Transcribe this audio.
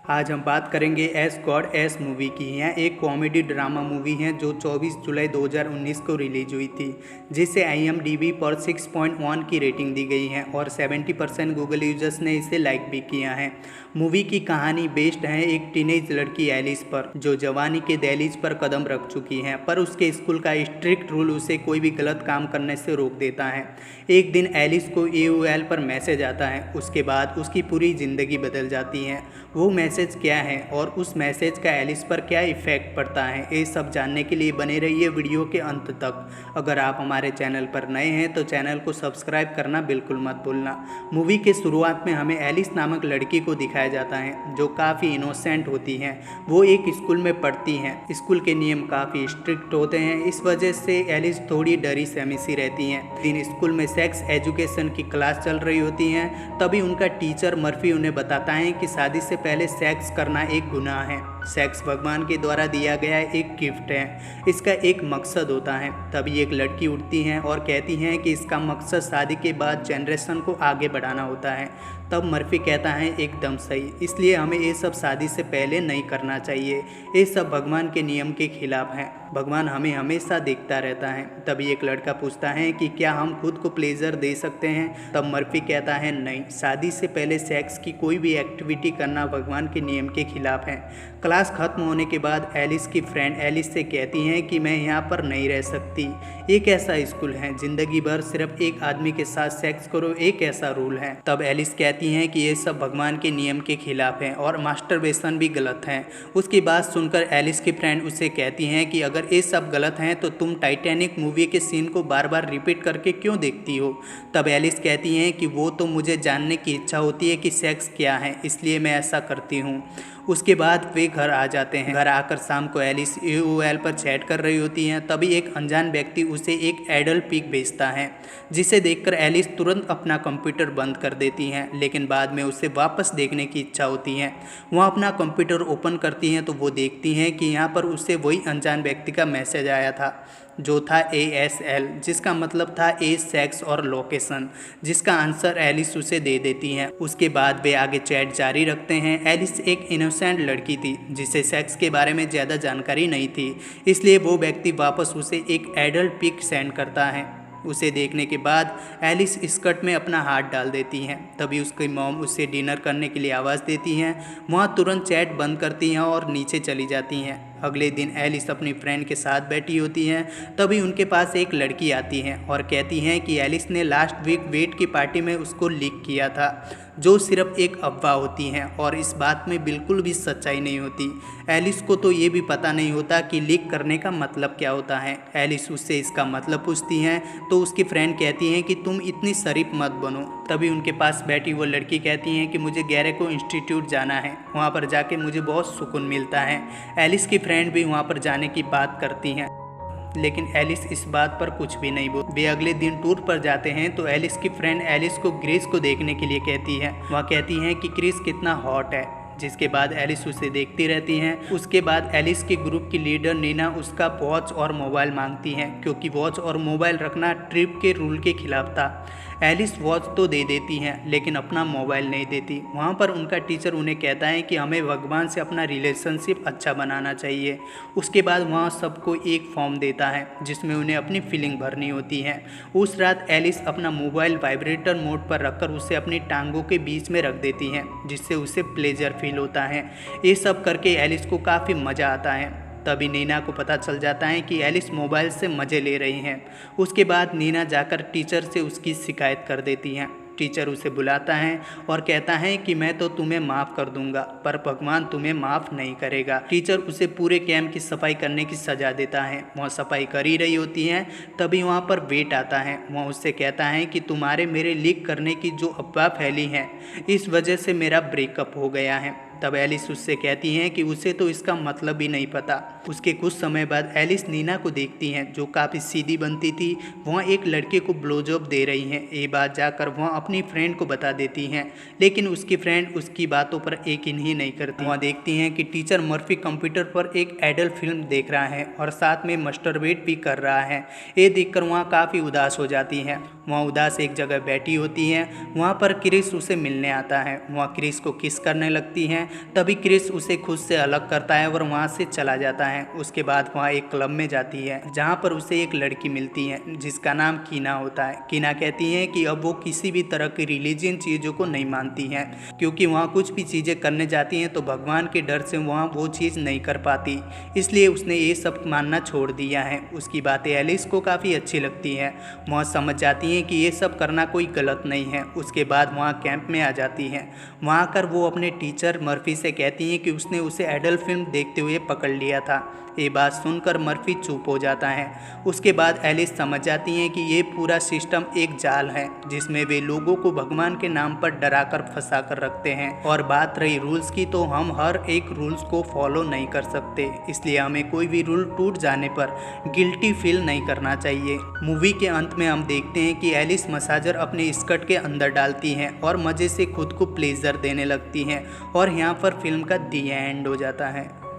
आज हम बात करेंगे एस गॉड एस मूवी की। यह एक कॉमेडी ड्रामा मूवी है जो 24 जुलाई 2019 को रिलीज हुई थी, जिसे IMDb पर 6.1 की रेटिंग दी गई है और 70% गूगल यूजर्स ने इसे लाइक भी किया है। मूवी की कहानी बेस्ड है एक टीनेज लड़की एलिस पर, जो जवानी के दहलीज पर कदम रख चुकी है, पर उसके स्कूल का स्ट्रिक्ट रूल उसे कोई भी गलत काम करने से रोक देता है। एक दिन एलिस को AOL पर मैसेज आता है, उसके बाद उसकी पूरी ज़िंदगी बदल जाती है। वो मैसेज क्या है और उस मैसेज का एलिस पर क्या इफ़ेक्ट पड़ता है, ये सब जानने के लिए बने रहिए वीडियो के अंत तक। अगर आप हमारे चैनल पर नए हैं तो चैनल को सब्सक्राइब करना बिल्कुल मत भूलना। मूवी के शुरुआत में हमें एलिस नामक लड़की को दिखाया जाता है जो काफ़ी इनोसेंट होती हैं। वो एक स्कूल में पढ़ती हैं। स्कूल के नियम काफ़ी स्ट्रिक्ट होते हैं, इस वजह से एलिस थोड़ी डरी सहमी सी रहती हैं। दिन स्कूल में सेक्स एजुकेशन की क्लास चल रही होती हैं, तभी उनका टीचर मर्फी उन्हें बताता है कि शादी से पहले सेक्स करना एक गुनाह है। सेक्स भगवान के द्वारा दिया गया एक गिफ्ट है, इसका एक मकसद होता है। तभी एक लड़की उठती है और कहती है कि इसका मकसद शादी के बाद जनरेशन को आगे बढ़ाना होता है। तब मर्फी कहता है एकदम सही, इसलिए हमें ये सब शादी से पहले नहीं करना चाहिए, ये सब भगवान के नियम के खिलाफ है। भगवान हमें हमेशा देखता रहता है। तभी एक लड़का पूछता है कि क्या हम खुद को प्लेजर दे सकते हैं? तब मर्फी कहता है नहीं, शादी से पहले सेक्स की कोई भी एक्टिविटी करना भगवान के नियम के खिलाफ है। क्लास खत्म होने के बाद एलिस की फ्रेंड एलिस से कहती हैं कि मैं यहाँ पर नहीं रह सकती। एक ऐसा स्कूल है, जिंदगी भर सिर्फ एक आदमी के साथ सेक्स करो, एक ऐसा रूल है। तब एलिस कहती हैं कि ये सब भगवान के नियम के खिलाफ है और मास्टरबेशन भी गलत है। उसकी बात सुनकर एलिस की फ्रेंड उसे कहती हैं कि अगर ये सब गलत हैं तो तुम टाइटैनिक मूवी के सीन को बार बार रिपीट करके क्यों देखती हो? तब एलिस कहती हैं कि वो तो मुझे जानने की इच्छा होती है कि सेक्स क्या है, इसलिए मैं ऐसा करती हूँ। उसके बाद वे घर आ जाते हैं। घर आकर शाम को एलिस AOL पर चैट कर रही होती हैं, तभी एक अनजान व्यक्ति उसे एक एडल्ट पिक भेजता है, जिसे देखकर एलिस तुरंत अपना कंप्यूटर बंद कर देती हैं, लेकिन बाद में उसे वापस देखने की इच्छा होती है। वह अपना कंप्यूटर ओपन करती हैं तो वो देखती हैं कि यहाँ पर उसे वही अनजान व्यक्ति का मैसेज आया था, जो था ASL, जिसका मतलब था एज, सेक्स और लोकेशन, जिसका आंसर एलिस उसे दे देती हैं। उसके बाद वे आगे चैट जारी रखते हैं। एलिस एक इनोसेंट लड़की थी जिसे सेक्स के बारे में ज़्यादा जानकारी नहीं थी, इसलिए वो व्यक्ति वापस उसे एक एडल्ट पिक सेंड करता है। उसे देखने के बाद एलिस स्कर्ट में अपना हाथ डाल देती हैं। तभी उसकी मॉम उसे डिनर करने के लिए आवाज़ देती हैं। वहाँ तुरंत चैट बंद करती हैं और नीचे चली जाती हैं। अगले दिन एलिस अपनी फ्रेंड के साथ बैठी होती हैं, तभी उनके पास एक लड़की आती है और कहती हैं कि एलिस ने लास्ट वीक वेट की पार्टी में उसको लीक किया था, जो सिर्फ एक अफवाह होती हैं और इस बात में बिल्कुल भी सच्चाई नहीं होती। एलिस को तो ये भी पता नहीं होता कि लीक करने का मतलब क्या होता है। एलिस उससे इसका मतलब पूछती हैं तो उसकी फ्रेंड कहती हैं कि तुम इतनी शरीफ मत बनो। तभी उनके पास बैठी वो लड़की कहती हैं कि मुझे गैरेको इंस्टीट्यूट जाना है, वहाँ पर जाके मुझे बहुत सुकून मिलता है। एलिस की फ्रेंड भी वहाँ पर जाने की बात करती हैं, लेकिन एलिस इस बात पर कुछ भी नहीं बोलती। वे अगले दिन टूर पर जाते हैं तो एलिस की फ्रेंड एलिस को क्रिस को देखने के लिए कहती है। वह कहती हैं कि क्रिस कितना हॉट है, जिसके बाद एलिस उसे देखती रहती हैं। उसके बाद एलिस के ग्रुप की लीडर नीना उसका वॉच और मोबाइल मांगती हैं, क्योंकि वॉच और मोबाइल रखना ट्रिप के रूल के खिलाफ था। एलिस वॉच तो दे देती हैं, लेकिन अपना मोबाइल नहीं देती। वहाँ पर उनका टीचर उन्हें कहता है कि हमें भगवान से अपना रिलेशनशिप अच्छा बनाना चाहिए। उसके बाद वहाँ सबको एक फॉर्म देता है जिसमें उन्हें अपनी फीलिंग भरनी होती है। उस रात एलिस अपना मोबाइल वाइब्रेटर मोड पर रखकर उसे अपनी टांगों के बीच में रख देती हैं, जिससे उसे प्लेजर फील होता है। ये सब करके एलिस को काफ़ी मज़ा आता है। तभी नीना को पता चल जाता है कि एलिस मोबाइल से मज़े ले रही हैं। उसके बाद नीना जाकर टीचर से उसकी शिकायत कर देती हैं। टीचर उसे बुलाता है और कहता है कि मैं तो तुम्हें माफ़ कर दूंगा, पर भगवान तुम्हें माफ़ नहीं करेगा। टीचर उसे पूरे कैंप की सफाई करने की सज़ा देता है। वह सफाई कर ही रही होती हैं, तभी वहाँ पर वेट आता है। वह उससे कहता है कि तुम्हारे मेरे लीक करने की जो अफवाह फैली है, इस वजह से मेरा ब्रेकअप हो गया है। तब एलिस उससे कहती हैं कि उसे तो इसका मतलब ही नहीं पता। उसके कुछ समय बाद एलिस नीना को देखती हैं, जो काफ़ी सीधी बनती थी। वहाँ एक लड़के को ब्लोजॉब दे रही हैं। ये बात जाकर वहाँ अपनी फ्रेंड को बता देती हैं, लेकिन उसकी फ्रेंड उसकी बातों पर यकीन ही नहीं करती। वहाँ देखती हैं कि टीचर मर्फी कंप्यूटर पर एक एडल्ट फिल्म देख रहा है और साथ में मस्टरबेट भी कर रहा है। ये देखकर वहाँ काफ़ी उदास हो जाती हैं। वहाँ उदास एक जगह बैठी होती हैं। वहाँ पर क्रिस उसे मिलने आता है। वहाँ क्रिस को किस करने लगती हैं। हैं तभी क्रिस उसे खुद से अलग करता है और वहाँ से चला जाता है। उसके बाद वहाँ एक क्लब में जाती है जहाँ पर उसे एक लड़की मिलती है जिसका नाम कीना होता है। कीना कहती है कि अब वो किसी भी तरह की रिलीजियन चीज़ों को नहीं मानती हैं, क्योंकि वहाँ कुछ भी चीज़ें करने जाती हैं तो भगवान के डर से वहाँ वो चीज़ नहीं कर पाती, इसलिए उसने ये सब मानना छोड़ दिया है। उसकी बातें एलिस को काफ़ी अच्छी लगती हैं। वह समझ जाती हैं कि ये सब करना कोई गलत नहीं है। उसके बाद वहाँ कैंप में आ जाती हैं। वहाँ आकर वो अपने टीचर मर्फी से कहती हैं कि उसने उसे एडल्ट फिल्म देखते हुए पकड़ लिया था। ये बात सुनकर मर्फी चुप हो जाता है। उसके बाद एलिस समझ जाती हैं कि ये पूरा सिस्टम एक जाल है जिसमें वे लोगों को भगवान के नाम पर डराकर फंसा कर रखते हैं। और बात रही रूल्स की, तो हम हर एक रूल्स को फॉलो नहीं कर सकते, इसलिए हमें कोई भी रूल टूट जाने पर गिल्टी फील नहीं करना चाहिए। मूवी के अंत में हम देखते हैं कि एलिस मसाजर अपने स्कर्ट के अंदर डालती हैं और मज़े से खुद को प्लेजर देने लगती हैं और यहाँ पर फिल्म का दी एंड हो जाता है।